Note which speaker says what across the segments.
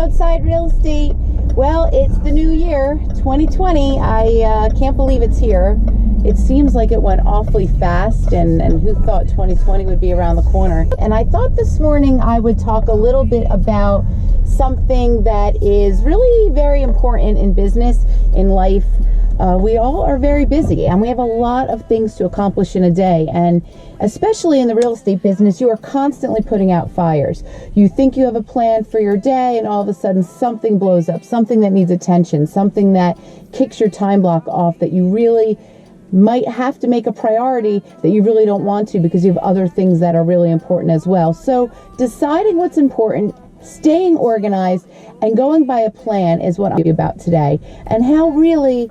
Speaker 1: Roadside Real Estate. Well, it's the new year, 2020. I can't believe it's here. It seems like it went awfully fast, and who thought 2020 would be around the corner? And I thought this morning I would talk a little bit about something that is really very important in business, in life. We all are very busy and we have a lot of things to accomplish in a day, and especially in the real estate business, you are constantly putting out fires. You think you have a plan for your day and all of a sudden something blows up, something that needs attention, something that kicks your time block off that you really might have to make a priority that you really don't want to because you have other things that are really important as well. So deciding what's important, staying organized, and going by a plan is what I'll be about today, and how really,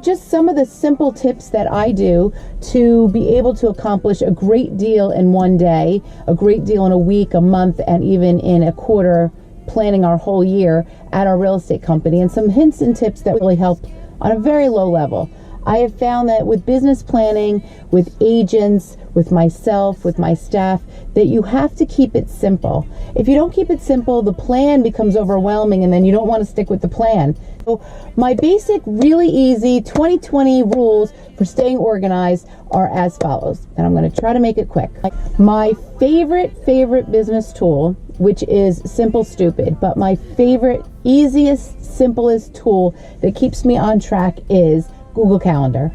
Speaker 1: just some of the simple tips that I do to be able to accomplish a great deal in one day, a great deal in a week, a month, and even in a quarter, planning our whole year at our real estate company, and some hints and tips that really help on a very low level. I have found that with business planning, with agents, with myself, with my staff, that you have to keep it simple. If you don't keep it simple, the plan becomes overwhelming and then you don't want to stick with the plan. So my basic, really easy 2020 rules for staying organized are as follows, and I'm going to try to make it quick. My favorite business tool, which is simple, stupid, but my favorite, easiest, simplest tool that keeps me on track is Google Calendar.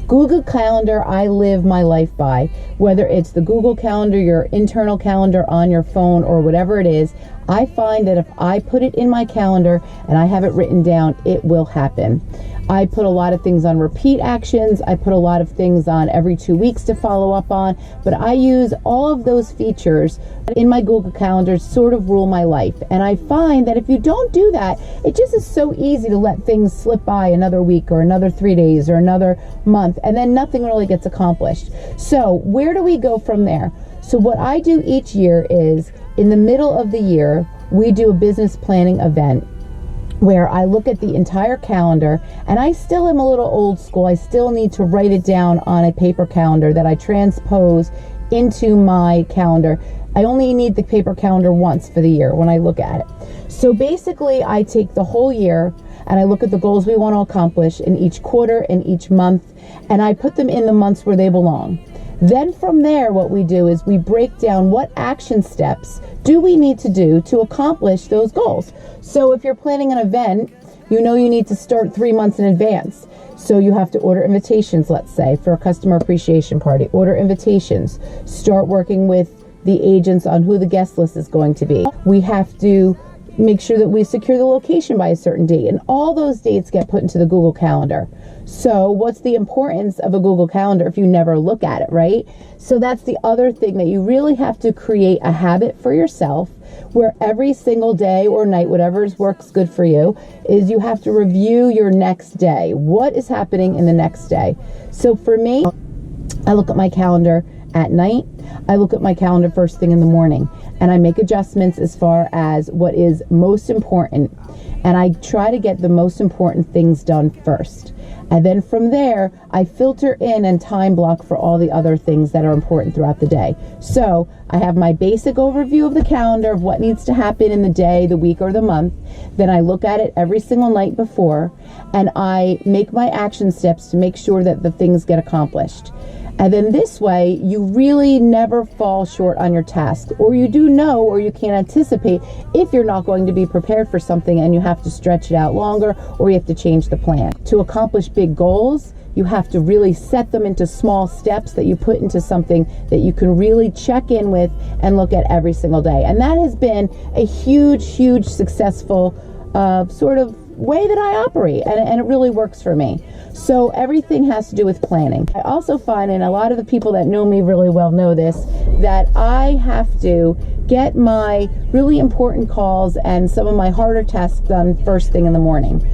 Speaker 1: Google Calendar, I live my life by. Whether it's the Google Calendar, your internal calendar on your phone, or whatever it is, I find that if I put it in my calendar and I have it written down, it will happen. I put a lot of things on repeat actions. I put a lot of things on every 2 weeks to follow up on, but I use all of those features in my Google Calendar to sort of rule my life. And I find that if you don't do that, it just is so easy to let things slip by another week or another 3 days or another month, and then nothing really gets accomplished. So where do we go from there? So what I do each year is, in the middle of the year, we do a business planning event where I look at the entire calendar, and I still am a little old school. I still need to write it down on a paper calendar that I transpose into my calendar. I only need the paper calendar once for the year when I look at it. So basically, I take the whole year and I look at the goals we want to accomplish in each quarter and each month, and I put them in the months where they belong. Then from there, what we do is we break down what action steps do we need to do to accomplish those goals. So if you're planning an event, you need to start 3 months in advance. So you have to order invitations, let's say, for a customer appreciation party. Order invitations. Start working with the agents on who the guest list is going to be. We have to make sure that we secure the location by a certain date, and all those dates get put into the Google Calendar. So what's the importance of a Google Calendar if you never look at it, right? So that's the other thing, that you really have to create a habit for yourself where every single day or night, whatever works good for you, is you have to review your next day. What is happening in the next day? So for me, I look at my calendar at night. I look at my calendar first thing in the morning, and I make adjustments as far as what is most important, and I try to get the most important things done first. And then from there, I filter in and time block for all the other things that are important throughout the day. So I have my basic overview of the calendar of what needs to happen in the day, the week, or the month. Then I look at it every single night before, and I make my action steps to make sure that the things get accomplished. And then this way, you really never fall short on your task, or you do know, or you can't anticipate if you're not going to be prepared for something and you have to stretch it out longer, or you have to change the plan. To accomplish big goals, you have to really set them into small steps that you put into something that you can really check in with and look at every single day. And that has been a huge successful sort of way that I operate, and it really works for me. So everything has to do with planning. I also find, and a lot of the people that know me really well know this, that I have to get my really important calls and some of my harder tasks done first thing in the morning.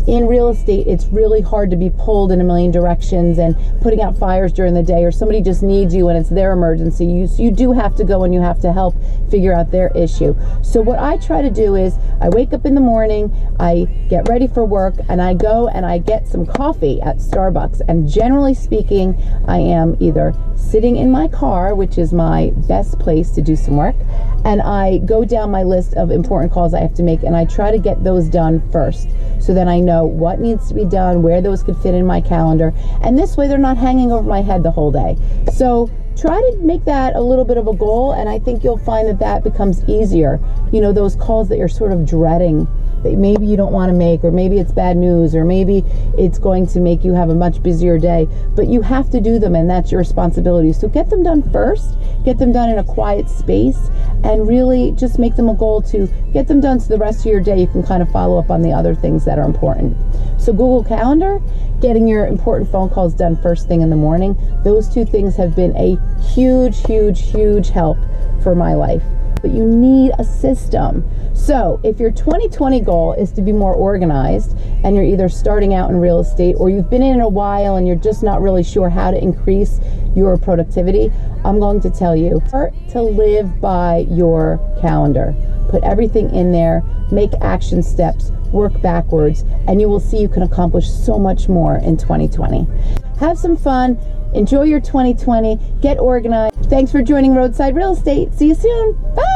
Speaker 1: In real estate, it's really hard to be pulled in a million directions and putting out fires during the day, or somebody just needs you and it's their emergency. You do have to go and you have to help figure out their issue. So what I try to do is I wake up in the morning, I get ready for work, and I go and I get some coffee at Starbucks. And generally speaking, I am either sitting in my car, which is my best place to do some work, and I go down my list of important calls I have to make, and I try to get those done first. So then I know what needs to be done, where those could fit in my calendar, and this way they're not hanging over my head the whole day. So try to make that a little bit of a goal, and I think you'll find that that becomes easier. You know, those calls that you're sort of dreading, that maybe you don't want to make, or maybe it's bad news, or maybe it's going to make you have a much busier day, but you have to do them, and that's your responsibility. So get them done first, get them done in a quiet space, and really just make them a goal to get them done so the rest of your day you can kind of follow up on the other things that are important. So Google Calendar, getting your important phone calls done first thing in the morning, those two things have been a huge help for my life. But you need a system. So if your 2020 goal is to be more organized, and you're either starting out in real estate or you've been in it a while and you're just not really sure how to increase your productivity, I'm going to tell you, start to live by your calendar. Put everything in there, make action steps, work backwards, and you will see you can accomplish so much more in 2020. Have some fun. Enjoy your 2020. Get organized. Thanks for joining Roadside Real Estate. See you soon. Bye.